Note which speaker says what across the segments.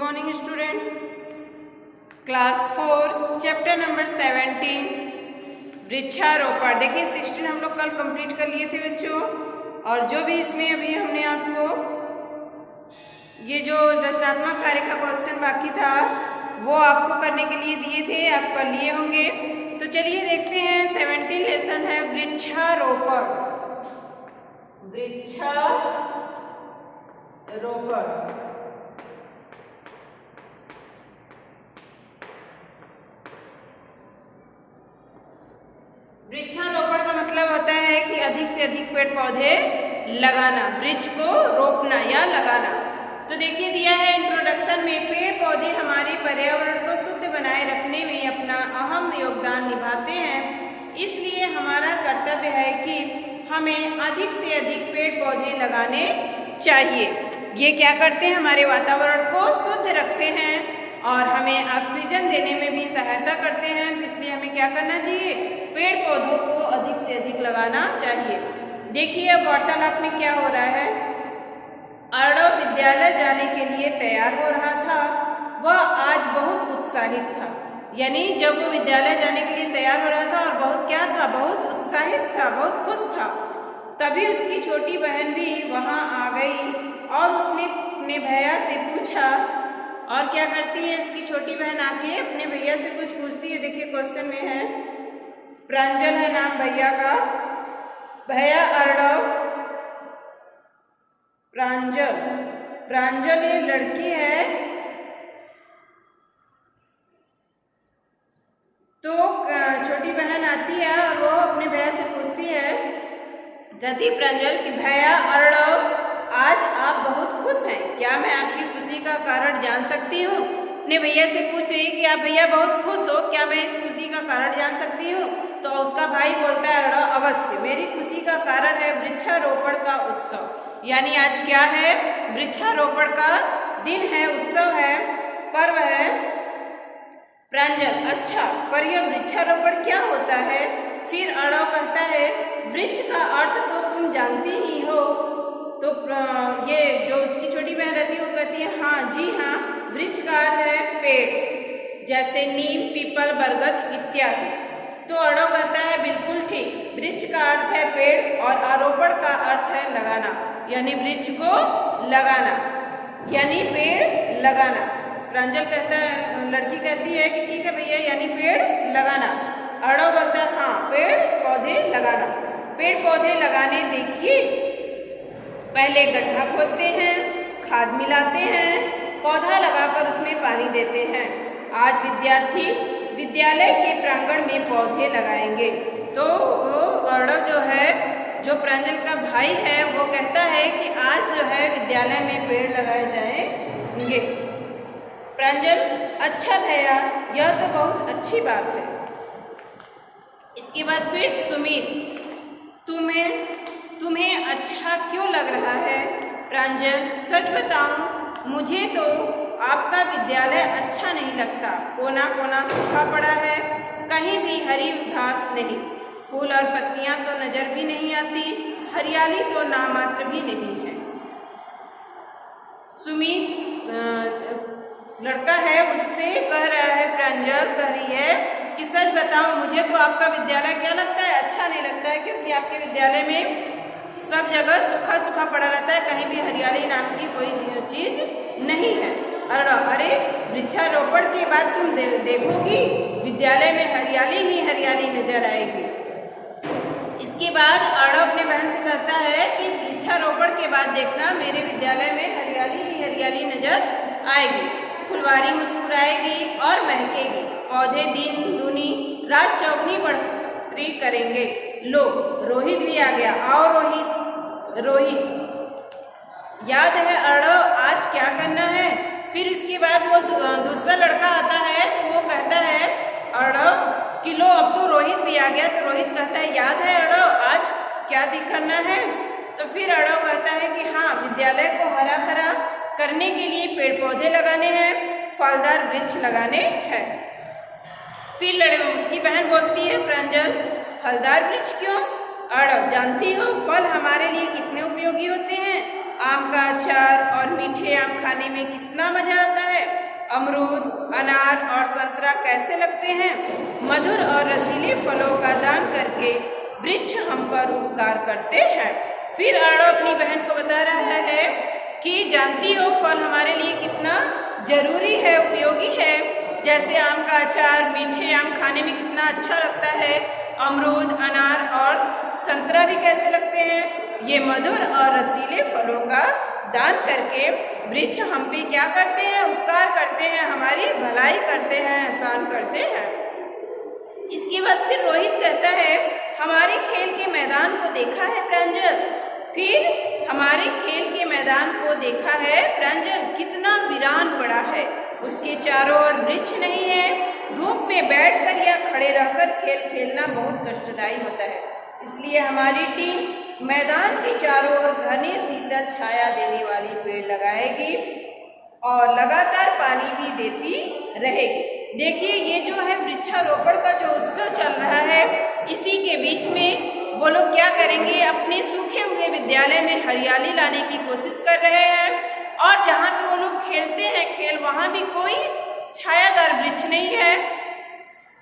Speaker 1: Morning student. Class 4 chapter number 17 वृक्षारोपण। देखिए 16 हम लोग कल कंप्लीट कर लिए थे बच्चों, और जो भी इसमें अभी हमने आपको ये जो रचनात्मक कार्य का क्वेश्चन बाकी था वो आपको करने के लिए दिए थे, आप कर लिए होंगे। तो चलिए देखते हैं 17 लेसन है वृक्षारोपण। वृक्षारोपण वृक्षारोपण का मतलब होता है कि अधिक से अधिक पेड़ पौधे लगाना, वृक्ष को रोपना या लगाना। तो देखिए दिया है इंट्रोडक्शन में, पेड़ पौधे हमारे पर्यावरण को शुद्ध बनाए रखने में अपना अहम योगदान निभाते हैं, इसलिए हमारा कर्तव्य है कि हमें अधिक से अधिक पेड़ पौधे लगाने चाहिए। ये क्या करते हैं, हमारे वातावरण को शुद्ध रखते हैं और हमें ऑक्सीजन देने में भी सहायता करते हैं। तो इसलिए हमें क्या करना चाहिए, पेड़ पौधों को अधिक से अधिक लगाना चाहिए। देखिए अब वार्तालाप में क्या हो रहा है। अर्णव विद्यालय जाने के लिए तैयार हो रहा था, वह आज बहुत उत्साहित था। यानी जब वो विद्यालय जाने के लिए तैयार हो रहा था और बहुत क्या था, बहुत उत्साहित था, बहुत खुश था। तभी उसकी छोटी बहन भी वहाँ आ गई और उसने अपने भैया से पूछा। और क्या करती है उसकी छोटी बहन, आके अपने भैया से कुछ पूछती है। देखिए क्वेश्चन में है, प्रांजल है नाम भैया का, भैया अर्णव, प्रांजल ये लड़की है। तो छोटी बहन आती है और वो अपने भैया से पूछती है, कहती प्रांजल कि भैया अर्णव आज आप बहुत खुश हैं, क्या मैं आपकी खुशी का कारण जान सकती हूँ। अपने भैया से पूछ रही कि आप भैया बहुत खुश हो, क्या मैं इस खुशी का कारण जान सकती हूँ। तो उसका भाई बोलता है, अर्णव अवश्य, मेरी खुशी का कारण है वृक्षारोपण का उत्सव। यानी आज क्या है, वृक्षारोपण का दिन है, उत्सव है, पर्व है। प्रांजल अच्छा, पर यह वृक्षारोपण क्या होता है। फिर अर्णव कहता है, वृक्ष का अर्थ तो तुम जानती ही हो। तो ये जो उसकी छोटी बहन रहती है वो कहती है, हाँ जी हाँ, वृक्ष का अर्थ है पेड़, जैसे नीम, पीपल, बरगद इत्यादि। तो अर्णव कहता है बिल्कुल ठीक, वृक्ष का अर्थ है पेड़ और आरोपण का अर्थ है लगाना, यानी वृक्ष को लगाना, यानी पेड़ लगाना। प्रांजल कहता है, लड़की कहती है कि ठीक है भैया, यानी पेड़ लगाना। अर्णव बोलता है हाँ, पेड़ पौधे लगाना। पेड़ पौधे लगाने देखिए, पहले गड्ढा खोदते हैं, खाद मिलाते हैं, पौधा लगाकर उसमें पानी देते हैं। आज विद्यार्थी विद्यालय के प्रांगण में पौधे लगाएंगे। तो वो अर्णव जो है, जो प्रांजल का भाई है, वो कहता है कि आज जो है विद्यालय में पेड़ लगाए जाएंगे। प्रांजल अच्छा भैया, यह तो बहुत अच्छी बात है। इसके बाद फिर सुमित, तुम्हें अच्छा क्यों लग रहा है। प्रांजल सच बताऊं, मुझे तो आपका विद्यालय अच्छा नहीं लगता, कोना कोना सूखा पड़ा है, कहीं भी हरी घास नहीं, फूल और पत्तियां तो नजर भी नहीं आती, हरियाली तो नामात्र भी नहीं है। सुमित लड़का है, उससे कह रहा है, प्रांजल कह रही है कि सच बताओ, मुझे तो आपका विद्यालय क्या लगता है, अच्छा नहीं लगता है, क्योंकि आपके विद्यालय में सब जगह सूखा सूखा पड़ा रहता है, कहीं भी हरियाली नाम की कोई चीज नहीं है। अरे वृक्षारोपण के बाद तुम देखोगी विद्यालय में हरियाली ही हरियाली नजर आएगी। इसके बाद अर्णव अपने बहन से कहता है कि वृक्षारोपण के बाद देखना, मेरे विद्यालय में हरियाली ही हरियाली नजर आएगी, फुलवारी मुस्कुराएगी और महकेगी, पौधे दिन दूनी रात चौगनी बढ़ोतरी करेंगे। लो रोहित भी आ गया, आओ रोहित याद है अर्णव आज क्या करना है। फिर उसके बाद वो दूसरा लड़का आता है, तो वो कहता है अर्णव कि लो अब तो रोहित भी आ गया। तो रोहित कहता है, याद है अर्णव आज क्या करना है। तो फिर अर्णव कहता है कि हाँ, विद्यालय को हरा भरा करने के लिए पेड़ पौधे लगाने हैं, फलदार वृक्ष लगाने हैं। फिर उसकी बहन बोलती है, प्रांजल फलदार वृक्ष क्यों। अर्णव जानती हो फल हमारे लिए कितने उपयोगी होते हैं, आम का अचार और मीठे आम खाने में कितना मजा आता है। अमरूद, अनार और संतरा कैसे लगते हैं? मधुर और रसीले फलों का दान करके वृक्ष हम पर उपकार करते हैं। फिर अरड़ो अपनी बहन को बता रहा है कि जानती हो फल हमारे लिए कितना जरूरी है, उपयोगी है। जैसे आम का अचार, मीठे आम खाने में कितना अच्छा लगता है। अमरूद, अनार और संतरा भी कैसे लगते हैं? ये मधुर और रसीले फलों का दान करके वृक्ष हम पे क्या करते हैं? उपकार करते हैं, हमारी भलाई करते हैं, एहसान करते हैं। इसके बाद फिर रोहित कहता है हमारे खेल के मैदान को देखा है प्रांजल? फिर हमारे खेल के मैदान को देखा है प्रांजल, कितना वीरान पड़ा है। उसके चारों ओर वृक्ष नहीं है। धूप में बैठकर या खड़े रहकर खेल खेलना बहुत कष्टदायी होता है। इसलिए हमारी टीम मैदान के चारों ओर घने शीतल छाया देने वाली पेड़ लगाएगी और लगातार पानी भी देती रहेगी। देखिए ये जो है वृक्षारोपण का जो उत्सव चल रहा है, इसी के बीच में वो लोग क्या करेंगे, अपने सूखे हुए विद्यालय में हरियाली लाने की कोशिश कर रहे हैं। और जहाँ पे वो लोग खेलते हैं खेल, वहाँ भी कोई छायादार वृक्ष नहीं है।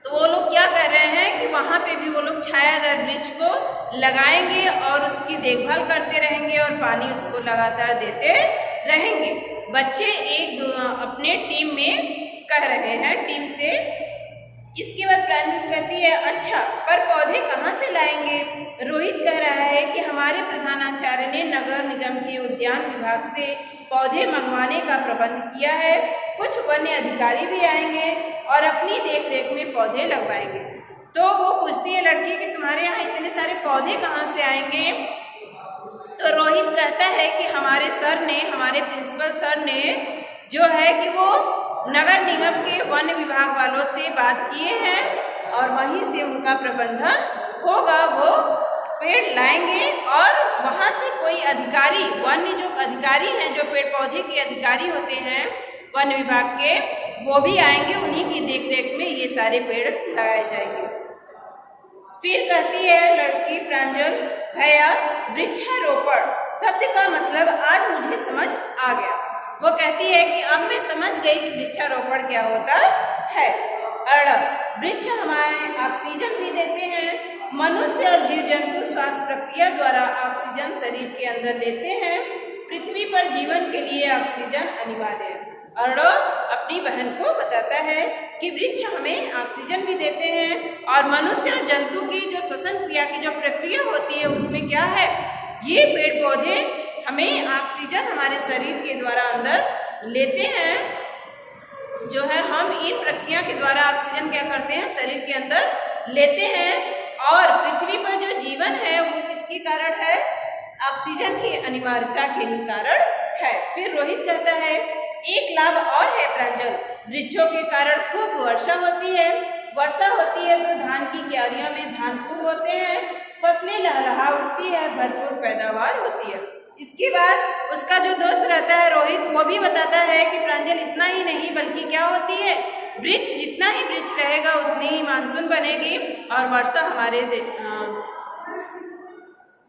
Speaker 1: तो वो लोग क्या कर रहे हैं कि वहाँ पे भी वो लोग छायादार वृक्ष को लगाएंगे और उसकी देखभाल करते रहेंगे और पानी उसको लगातार देते रहेंगे। बच्चे एक अपने टीम में कह रहे हैं, टीम से। इसके बाद प्रांजल कहती है अच्छा, पर पौधे कहाँ से लाएंगे? रोहित कह रहा है कि हमारे प्रधानाचार्य ने नगर निगम के उद्यान विभाग से पौधे मंगवाने का प्रबंध किया है। कुछ वन्य अधिकारी भी आएंगे और अपनी देखरेख में पौधे लगवाएंगे। तो वो पूछती है लड़की कि तुम्हारे यहाँ इतने सारे पौधे कहाँ से आएंगे? तो रोहित कहता है कि हमारे सर ने, हमारे प्रिंसिपल सर ने जो है कि वो नगर निगम के वन विभाग वालों से बात किए हैं और वहीं से उनका प्रबंधन होगा। वो पेड़ लाएंगे और वहाँ से कोई अधिकारी, वन्य जो अधिकारी हैं, जो पेड़ पौधे के अधिकारी होते हैं वन विभाग के, वो भी आएंगे। उन्हीं की देखरेख में ये सारे पेड़ लगाए जाएंगे। फिर कहती है लड़की प्रांजल, भैया वृक्षारोपण शब्द का मतलब आज मुझे समझ आ गया। वो कहती है कि अब मैं समझ गई कि वृक्षारोपण क्या होता है। वृक्ष हमारे ऑक्सीजन भी देते हैं। मनुष्य और जीव जंतु श्वास प्रक्रिया द्वारा ऑक्सीजन शरीर के अंदर लेते हैं। पृथ्वी पर जीवन के लिए ऑक्सीजन अनिवार्य है। अर्णव अपनी बहन को बताता है कि वृक्ष हमें ऑक्सीजन भी देते हैं और मनुष्य और जंतु की जो श्वसन क्रिया की जो प्रक्रिया होती है उसमें क्या है, ये पेड़ पौधे हमें ऑक्सीजन हमारे शरीर के द्वारा अंदर लेते हैं। जो है हम इन प्रक्रिया के द्वारा ऑक्सीजन क्या करते हैं, शरीर के अंदर लेते हैं। और पृथ्वी पर जो जीवन है वो किसके कारण है, ऑक्सीजन की अनिवार्यता के ही कारण है। फिर रोहित कहता है एक लाभ और है प्रांजल, वृक्षों के कारण खूब वर्षा होती है। वर्षा होती है तो धान की क्यारियों में धान खूब होते हैं, फसलें लहलहा उठती है, भरपूर पैदावार होती है। इसके बाद उसका जो दोस्त रहता है रोहित, वो भी बताता है कि प्रांजल इतना ही नहीं बल्कि क्या होती है, वृक्ष जितना ही वृक्ष रहेगा उतनी ही मानसून बनेगी और वर्षा हमारे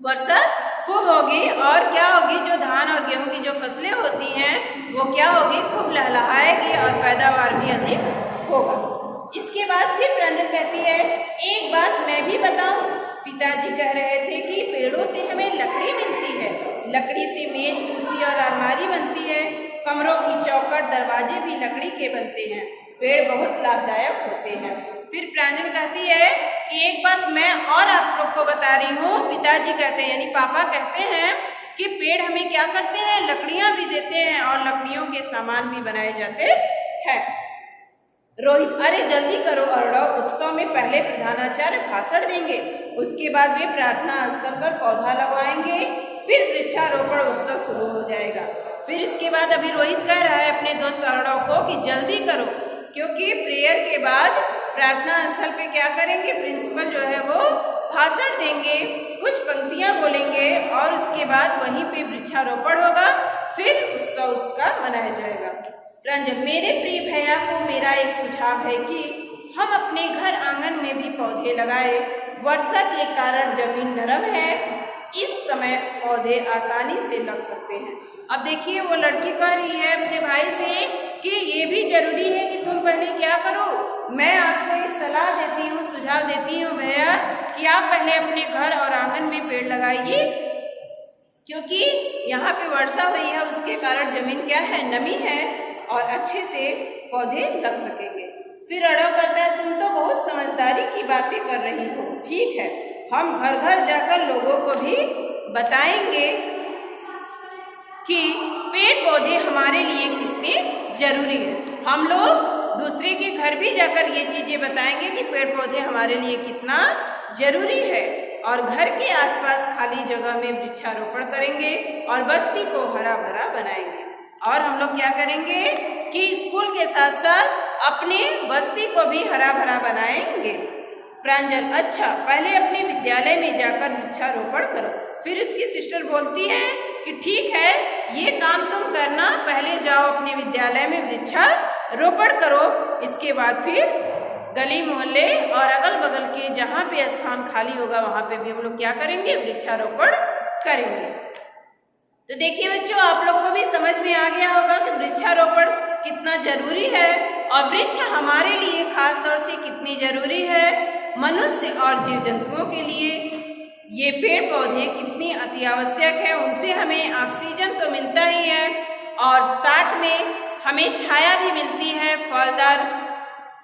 Speaker 1: वर्षा खूब होगी। और क्या होगी, जो धान और गेहूं की जो फसलें होती हैं वो क्या होगी, खूब लहलहाएगी और पैदावार भी अधिक होगा। इसके बाद फिर प्रांजल कहती है एक बात मैं भी बताऊं, पिताजी कह रहे थे कि पेड़ों से हमें लकड़ी मिलती है, लकड़ी से मेज कुर्सी और अलमारी बनती है, कमरों की चौखट दरवाजे भी लकड़ी के बनते हैं, पेड़ बहुत लाभदायक होते हैं। फिर प्रांजल कहती है कि एक बात मैं और आप लोग को बता रही हूँ, पिताजी कहते हैं यानी पापा कहते हैं कि पेड़ हमें क्या करते हैं, लकड़ियाँ भी देते हैं और लकड़ियों के सामान भी बनाए जाते हैं। रोहित अरे जल्दी करो अर्णव, उत्सव में पहले प्रधानाचार्य भाषण देंगे, उसके बाद वे प्रार्थना स्थल पर पौधा लगवाएंगे, फिर वृक्षारोपण उत्सव शुरू हो जाएगा। फिर इसके बाद अभी रोहित कह रहा है अपने दोस्त अर्णव को कि जल्दी करो, क्योंकि प्रेयर के बाद प्रार्थना स्थल पे क्या करेंगे, प्रिंसिपल जो है वो भाषण देंगे, कुछ पंक्तियां बोलेंगे और उसके बाद वहीं पे वृक्षारोपण होगा, फिर उत्सव उसका मनाया जाएगा। प्रांजल मेरे प्रिय भैया को मेरा एक सुझाव है कि हम अपने घर आंगन में भी पौधे लगाए। वर्षा के कारण जमीन नरम है, इस समय पौधे आसानी से लग सकते हैं। अब देखिए वो लड़की कह रही है अपने भाई से कि ये भी जरूरी है कि तुम पहले क्या करो, मैं आपको एक सलाह देती हूँ, सुझाव देती हूँ भैया कि आप पहले अपने घर और आंगन में पेड़ लगाइए, क्योंकि यहाँ पे वर्षा हुई है, उसके कारण जमीन क्या है, नमी है और अच्छे से पौधे लग सकेंगे। फिर अड़व करता है, तुम तो बहुत समझदारी की बातें कर रही हो। ठीक है, हम घर घर जाकर लोगों को भी बताएंगे कि पेड़ पौधे हमारे लिए कितने जरूरी है। हम लोग दूसरे के घर भी जाकर ये चीजें बताएंगे कि पेड़ पौधे हमारे लिए कितना जरूरी है, और घर के आसपास खाली जगह में वृक्षारोपण करेंगे और बस्ती को हरा भरा बनाएंगे। और हम लोग क्या करेंगे कि स्कूल के साथ साथ अपने बस्ती को भी हरा भरा बनाएंगे। प्रांजल, अच्छा पहले अपने विद्यालय में जाकर वृक्षारोपण करो। फिर उसकी सिस्टर बोलती है कि ठीक है, ये काम तुम करना, पहले जाओ अपने विद्यालय में वृक्षारोपण करो, इसके बाद फिर गली मोहल्ले और अगल बगल के जहाँ पे स्थान खाली होगा वहाँ पे भी हम लोग क्या करेंगे, वृक्षारोपण करेंगे। तो देखिए बच्चों, आप लोग को भी समझ में आ गया होगा कि वृक्षारोपण कितना जरूरी है और वृक्ष हमारे लिए खास तौर से कितनी जरूरी है, मनुष्य और जीव जंतुओं के लिए ये पेड़ पौधे कितनी अति आवश्यक है। उनसे हमें ऑक्सीजन तो मिलता ही है और साथ में हमें छाया भी मिलती है, फलदार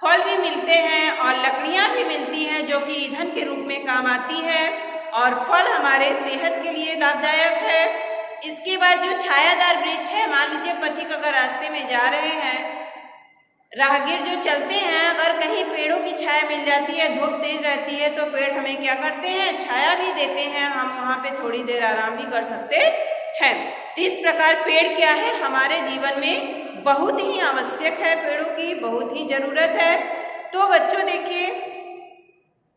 Speaker 1: फल भी मिलते हैं और लकड़ियाँ भी मिलती हैं जो कि ईंधन के रूप में काम आती है, और फल हमारे सेहत के लिए लाभदायक है। इसके बाद जो छायादार वृक्ष है, मान लीजिए पथिक अगर रास्ते में जा रहे हैं, राहगीर जो चलते हैं, अगर कहीं पेड़ों की छाया मिल जाती है, धूप तेज रहती है, तो पेड़ हमें क्या करते हैं, छाया भी देते हैं, हम वहाँ पे थोड़ी देर आराम भी कर सकते हैं। तो इस प्रकार पेड़ क्या है, हमारे जीवन में बहुत ही आवश्यक है, पेड़ों की बहुत ही जरूरत है। तो बच्चों देखिए,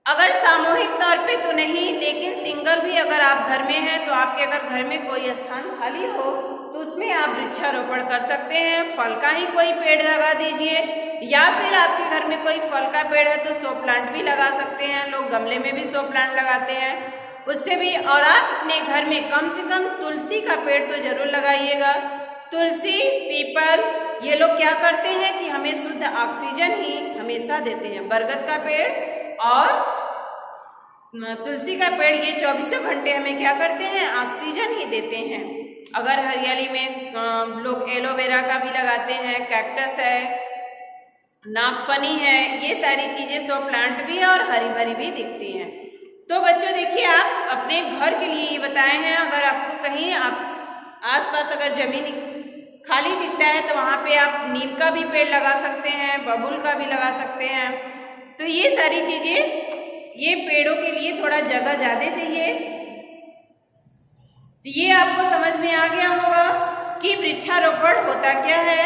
Speaker 1: अगर सामूहिक तौर पे तो नहीं, लेकिन सिंगल भी अगर आप घर में हैं, तो आपके अगर घर में कोई स्थान खाली हो तो उसमें आप वृक्षारोपण कर सकते हैं। फल का ही कोई पेड़ लगा दीजिए, या फिर आपके घर में कोई फल का पेड़ है तो शो प्लांट भी लगा सकते हैं, लोग गमले में भी शो प्लांट लगाते हैं, उससे भी। और आप अपने घर में कम से कम तुलसी का पेड़ तो जरूर लगाइएगा। तुलसी, पीपल, ये लोग क्या करते हैं कि हमें शुद्ध ऑक्सीजन ही हमेशा देते हैं। बरगद का पेड़ और तुलसी का पेड़ ये 24 घंटे हमें क्या करते हैं, ऑक्सीजन ही देते हैं। अगर हरियाली में लोग एलोवेरा का भी लगाते हैं, कैक्टस है, नागफनी है, ये सारी चीज़ें शो प्लांट भी है और हरी भरी भी दिखती हैं। तो बच्चों देखिए, आप अपने घर के लिए ये बताए हैं। अगर आपको कहीं आप आसपास अगर जमीन खाली दिखता है तो वहाँ पे आप नीम का भी पेड़ लगा सकते हैं, बबूल का भी लगा सकते हैं। तो ये सारी चीज़ें, ये पेड़ों के लिए थोड़ा जगह ज़्यादा चाहिए। तो ये आपको समझ में आ गया होगा कि वृक्षारोपण होता क्या है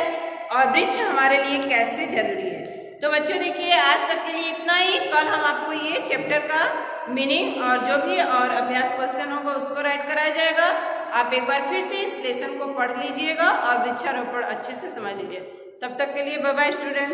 Speaker 1: और वृक्ष हमारे लिए कैसे जरूरी है। तो बच्चों देखिए, आज तक के लिए इतना ही। कल हम आपको ये चैप्टर का मीनिंग और जो भी और अभ्यास क्वेश्चन होगा उसको राइट कराया जाएगा। आप एक बार फिर से इस लेसन को पढ़ लीजिएगा और वृक्षारोपण अच्छे से समझ लीजिए। तब तक के लिए बाय बाय स्टूडेंट।